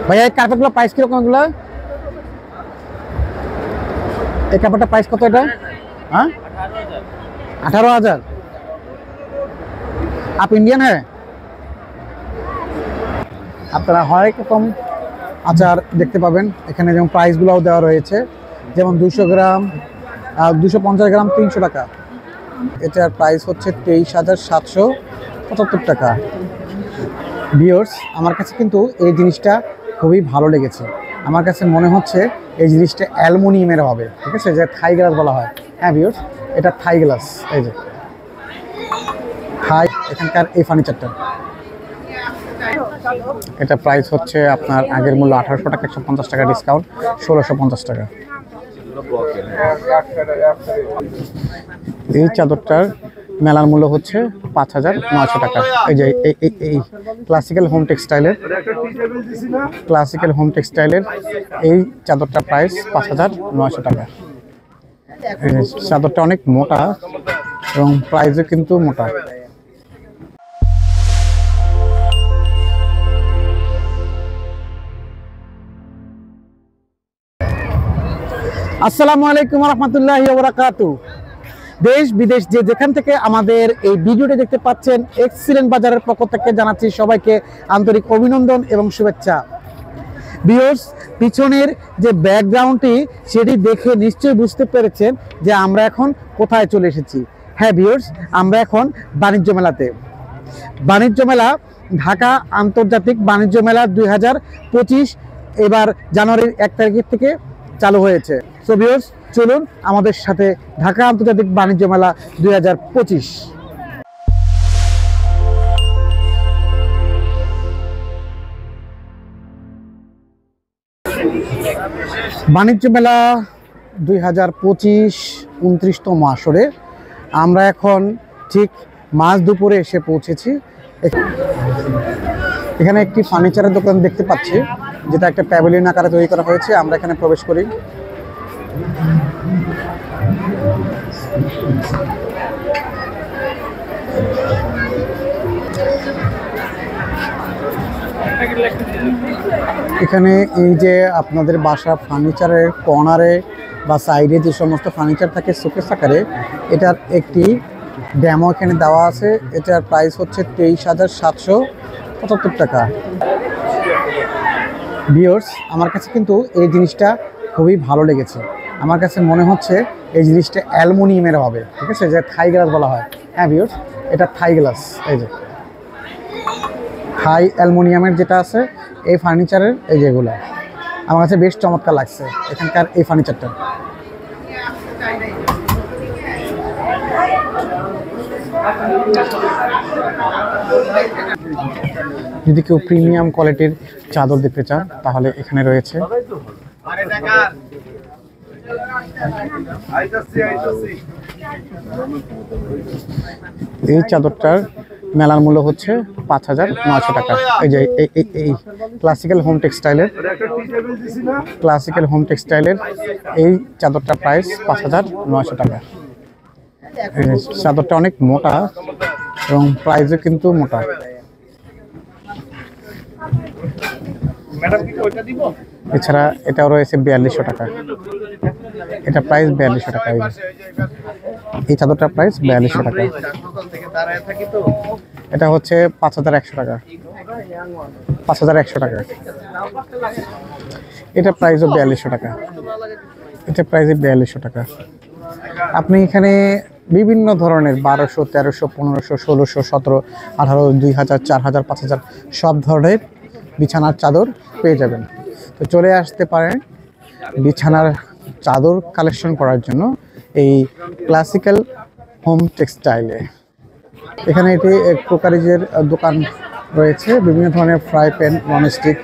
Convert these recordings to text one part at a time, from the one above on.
ভাইয়া এই কার্পেটগুলো প্রাইস কিরকম? এগুলো এই কাপড়টা প্রাইস কত? এটা हाँ 18,000। आप इंडियन है? আপনারা হরেক রকম আচার দেখতে পাবেন এখানে, যেমন প্রাইসগুলোও দেওয়া রয়েছে, যেমন 200 গ্রাম 250 গ্রাম 300 টাকা। এটার প্রাইস হচ্ছে 23,775 টাকা। ভিউয়ার্স, আমার কাছে কিন্তু এই জিনিসটা খুবই ভালো লেগেছে। আমার কাছে মনে হচ্ছে এই জিনিসটা অ্যালুমিনিয়ামের হবে, ঠিক আছে, যে থাই গ্লাস বলা হয়। হ্যাঁ ভিউয়ার্স, এটা থাই গ্লাস। এই যে থাই, এখানকার এই ফার্নিচারটা, এটা প্রাইস হচ্ছে আপনার আগের মূল্য 1800 টাকা, 150 টাকা ডিসকাউন্ট 1650 টাকা। এই চাদরটার মেলার মূল্য হচ্ছে 5,900 টাকা। এই যে এই ক্লাসিক্যাল হোম টেক্সটাইলের এই চাদরটার প্রাইস 5,900 টাকা। চাদরটা অনেক মোটা এবং প্রাইসও কিন্তু মোটা। আসসালামু আলাইকুম ওয়া রাহমাতুল্লাহি ওয়া বারাকাতুহু। দেশ বিদেশ যে যেখান থেকে আমাদের এই ভিডিওটি দেখতে পাচ্ছেন, এক্সিলেন্ট বাজারের পক্ষ থেকে জানাচ্ছি সবাইকে আন্তরিক অভিনন্দন এবং শুভেচ্ছা। ভিউয়ার্স, পিছনের যে ব্যাকগ্রাউন্ডটি সেটি দেখে নিশ্চয়ই বুঝতে পেরেছেন যে আমরা এখন কোথায় চলে এসেছি। হ্যাঁ ভিউয়ার্স, আমরা এখন বাণিজ্য মেলাতে। বাণিজ্য মেলা, ঢাকা আন্তর্জাতিক বাণিজ্য মেলা 2025 এবার জানুয়ারির 1 তারিখ থেকে চালু হয়েছে। সো ভিউয়ার্স, চলুন আমাদের সাথে ঢাকা আন্তর্জাতিক বাণিজ্য মেলা 2025। বাণিজ্য মেলা 2025 29তম আসরে আমরা এখন ঠিক মাঝ দুপুরে এসে পৌঁছেছি। এখানে একটি ফার্নিচারের দোকান দেখতে পাচ্ছি, যেটা একটা প্যাভিলিয়ন আকারে তৈরি করা হয়েছে। আমরা এখানে প্রবেশ করি। এখানে এই যে আপনাদের বাসা ফার্নিচারের কর্নারে বা সাইডে যে সমস্ত ফার্নিচার থাকে শোকেস আকারে, এটার একটি ডেমো এখানে দেওয়া আছে। এটার প্রাইস হচ্ছে 23,775 টাকা। ভিউয়ার্স, আমার কাছে কিন্তু এই জিনিসটা খুবই ভালো লেগেছে। আমার কাছে মনে হচ্ছে এই জিনিসটা অ্যালুমিনিয়ামের হবে, ঠিক আছে, যে থাই গ্লাস বলা হয়। হ্যাঁ ভিউয়ার্স, এটা থাই গ্লাস। এই যে থাই অ্যালুমিনিয়ামের যেটা আছে এই ফার্নিচারের, এই যেগুলো আমার কাছে বেশ চমৎকার লাগছে এখানকার এই ফার্নিচারটা। যদি কেউ প্রিমিয়াম কোয়ালিটির চাদর দেখতে চান তাহলে এখানে রয়েছে। এই চাদরটার মেলার মূল্য হচ্ছে 5,900 টাকা। এই যে এই ক্লাসিক্যাল হোম টেক্সটাইলের এই চাদরটার প্রাইস 5,900 টাকা। চাদরটা অনেক মোটা এবং প্রাইসও কিন্তু মোটা। এছাড়া এটাও রয়েছে 4,200 টাকা। এটা প্রাইস 4,200 টাকা। এই চাদরটার প্রাইস 4,200 টাকা। এটা হচ্ছে 5,100 টাকা। 5,100 টাকা। এটা প্রাইসও 4,200 টাকা। এটা প্রাইস 4,200 টাকা। আপনি এখানে বিভিন্ন ধরনের 1,200, 1,300, 1,500, 1,600, 17, 18, 2,000, 4,000, 5,000 সব ধরনের বিছানার চাদর পেয়ে যাবেন। তো চলে আসতে পারেন বিছানার চাদর কালেকশন করার জন্য এই ক্লাসিক্যাল হোম টেক্সটাইলে। এখানে এটি এক ক্রোকারিজের দোকান রয়েছে। বিভিন্ন ধরনের ফ্রাই প্যান, ননস্টিক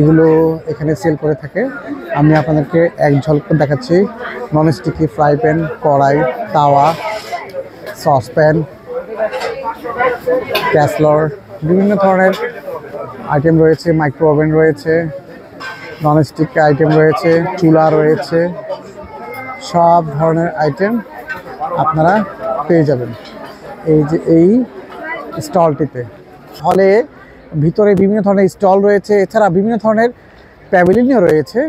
এগুলো এখানে সেল করে থাকে। আমি আপনাদেরকে এক ঝলক দেখাচ্ছি। ননস্টিকি ফ্রাই প্যান, কড়াই, তাওয়া, সসপ্যান, ক্যাসলর, বিভিন্ন ধরনের আইটেম রয়েছে। মাইক্রো ওভেন রয়েছে, ননস্টিক আইটেম রয়েছে, চুলা রয়েছে। সব ধরনের আইটেম আপনারা পেয়ে যাবেন এই যে এই স্টলটিতে। হলে ভিতরে বিভিন্ন ধরনের স্টল রয়েছে, এছাড়া বিভিন্ন ধরনের প্যাভিলিয়নও রয়েছে।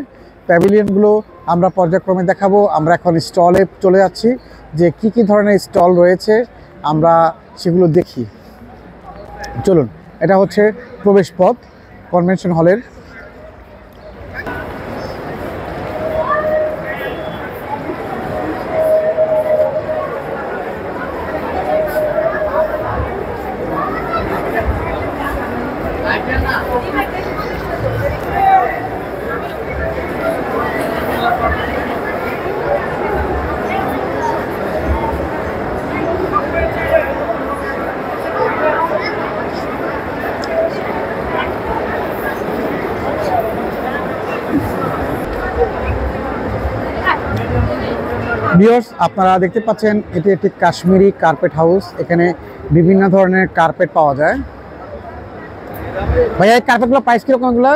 প্যাভিলিয়নগুলো আমরা পর্যায়ক্রমে দেখাবো। আমরা এখন স্টলে চলে যাচ্ছি, যে কি কি ধরনের স্টল রয়েছে আমরা সেগুলো দেখি। চলুন, এটা হচ্ছে প্রবেশ পথ কনভেনশন হলের। ভিউয়ার্স, আপনারা দেখতে পাচ্ছেন এটি একটি কাশ্মীরি কার্পেট হাউস। এখানে বিভিন্ন ধরনের কার্পেট পাওয়া যায়। ভাইয়া, এই কার্পেটগুলো প্রাইস কিরকম? এগুলো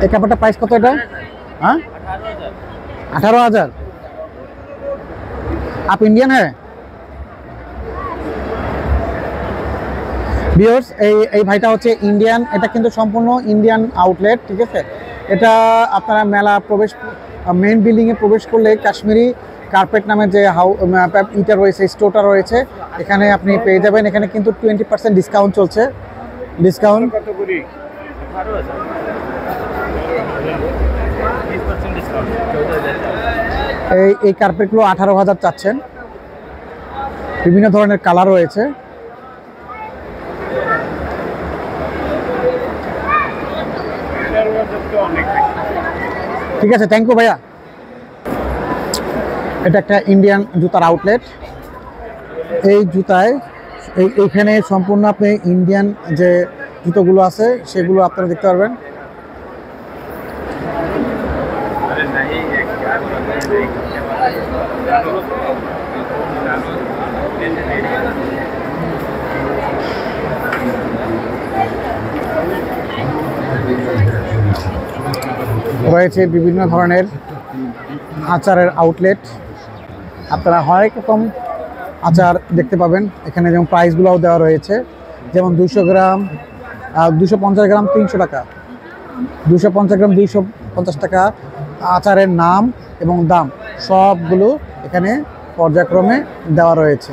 এই কার্পেটটা প্রাইস কত? এটা হ্যাঁ 18,000। आप इंडियन है? ভিউয়ার্স, এই ভাইটা হচ্ছে ইন্ডিয়ান। এটা কিন্তু সম্পূর্ণ ইন্ডিয়ান আউটলেট, ঠিক আছে? এটা আপনারা মেলা প্রবেশ মেইন বিল্ডিংয়ে প্রবেশ করলে কাশ্মীরি কার্পেট নামে যে ইটা রয়েছে, স্টোরটা রয়েছে, এখানে আপনি পেয়ে যাবেন। এখানে কিন্তু 20% ডিসকাউন্ট চলছে। ডিসকাউন্ট এই কার্পেটগুলো 18,000 চাচ্ছেন। বিভিন্ন ধরনের কালার রয়েছে। ঠিক আছে, থ্যাংক ইউ ভাইয়া। এটা একটা ইন্ডিয়ান জুতার আউটলেট। এই জুতায় এইখানে সম্পূর্ণ আপনি ইন্ডিয়ান যে জুতোগুলো আছে সেগুলো আপনারা দেখতে পারবেন। রয়েছে বিভিন্ন ধরনের আচারের আউটলেট। আপনারা হরেক রকম আচার দেখতে পাবেন এখানে। যেমন প্রাইসগুলোও দেওয়া রয়েছে, যেমন 200 গ্রাম 250 গ্রাম 300 টাকা, 250 গ্রাম 250 টাকা। আচারের নাম এবং দাম সবগুলো এখানে পর্যায়ক্রমে দেওয়া রয়েছে।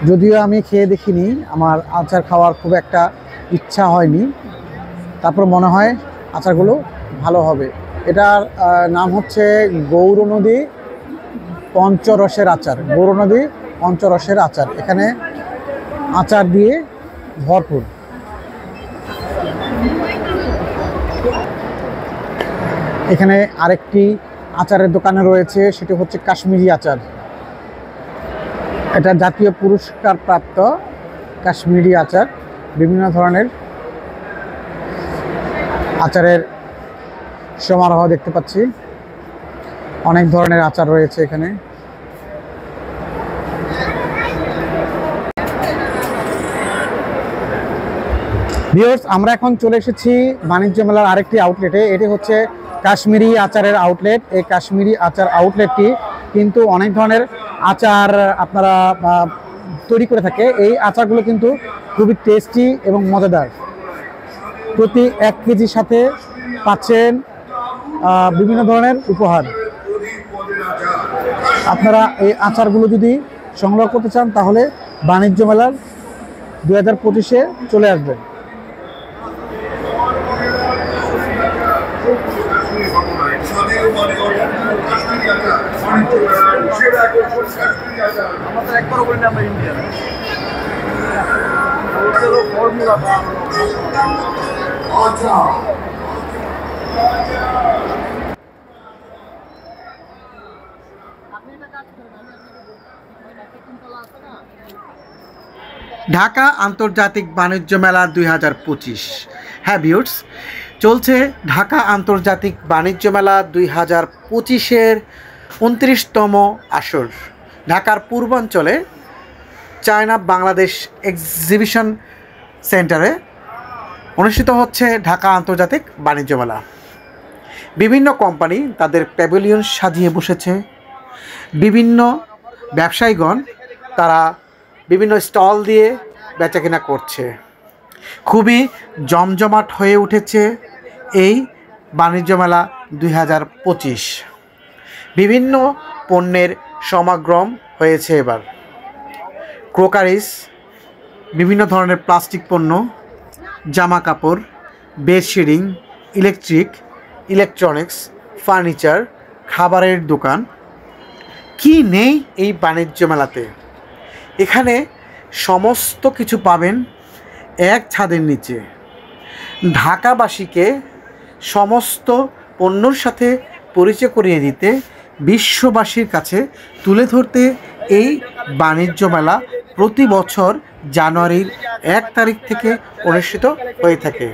যদিও আমি খেয়ে দেখিনি, আমার আচার খাওয়ার খুব একটা ইচ্ছা হয়নি, তারপর মনে হয় আচারগুলো ভালো হবে। এটার নাম হচ্ছে গৌরনদী পঞ্চরসের আচার। গৌরনদী পঞ্চরসের আচার। এখানে আচার দিয়ে ভরপুর। এখানে আরেকটি আচারের দোকানে রয়েছে, সেটি হচ্ছে কাশ্মীরি আচার। এটা জাতীয় পুরস্কার প্রাপ্ত কাশ্মীরি আচার। বিভিন্ন ধরনের আচারের সমারোহ দেখতে পাচ্ছি। অনেক ধরনের আচার রয়েছে এখানে। ভিউয়ার্স, আমরা এখন চলে এসেছি বাণিজ্য মেলার আরেকটি আউটলেটে। এটি হচ্ছে কাশ্মীরি আচারের আউটলেট। এই কাশ্মীরি আচার আউটলেটটি কিন্তু অনেক ধরনের আচার আপনারা তৈরি করে থাকে। এই আচারগুলো কিন্তু খুবই টেস্টি এবং মজাদার। প্রতি 1 কেজির সাথে পাচ্ছেন বিভিন্ন ধরনের উপহার। আপনারা এই আচারগুলো যদি সংগ্রহ করতে চান তাহলে বাণিজ্য মেলার 2025-এ চলে আসবেন। ঢাকা আন্তর্জাতিক বাণিজ্য মেলা 2025। হ্যাঁ ভিউয়ার্স, চলছে ঢাকা আন্তর্জাতিক বাণিজ্য মেলা 2025-এর 29তম আসর। ঢাকার পূর্বাঞ্চলে চায়না বাংলাদেশ এক্সিবিশন সেন্টারে অনুষ্ঠিত হচ্ছে ঢাকা আন্তর্জাতিক বাণিজ্য মেলা। বিভিন্ন কোম্পানি তাদের প্যাভিলিয়ন সাজিয়ে বসেছে। বিভিন্ন ব্যবসায়ীগণ তারা বিভিন্ন স্টল দিয়ে বেচাকেনা করছে। খুবই জমজমাট হয়ে উঠেছে এই বাণিজ্য মেলা 2025। বিভিন্ন পণ্যের সমাগম হয়েছে এবার। ক্রোকারিস, বিভিন্ন ধরনের প্লাস্টিক পণ্য, জামা কাপড়, বেডশিডিং, ইলেকট্রনিক্স, ফার্নিচার, খাবারের দোকান, কি নেই এই বাণিজ্য মেলাতে। এখানে সমস্ত কিছু পাবেন এক ছাদের নিচে। ঢাকাবাসীকে সমস্ত পণ্যর সাথে পরিচয় করিয়ে দিতে, বিশ্ববাসীর কাছে তুলে ধরতে এই বাণিজ্য মেলা প্রতি বছর জানুয়ারির 1 তারিখ থেকে অনুষ্ঠিত হয়ে থাকে।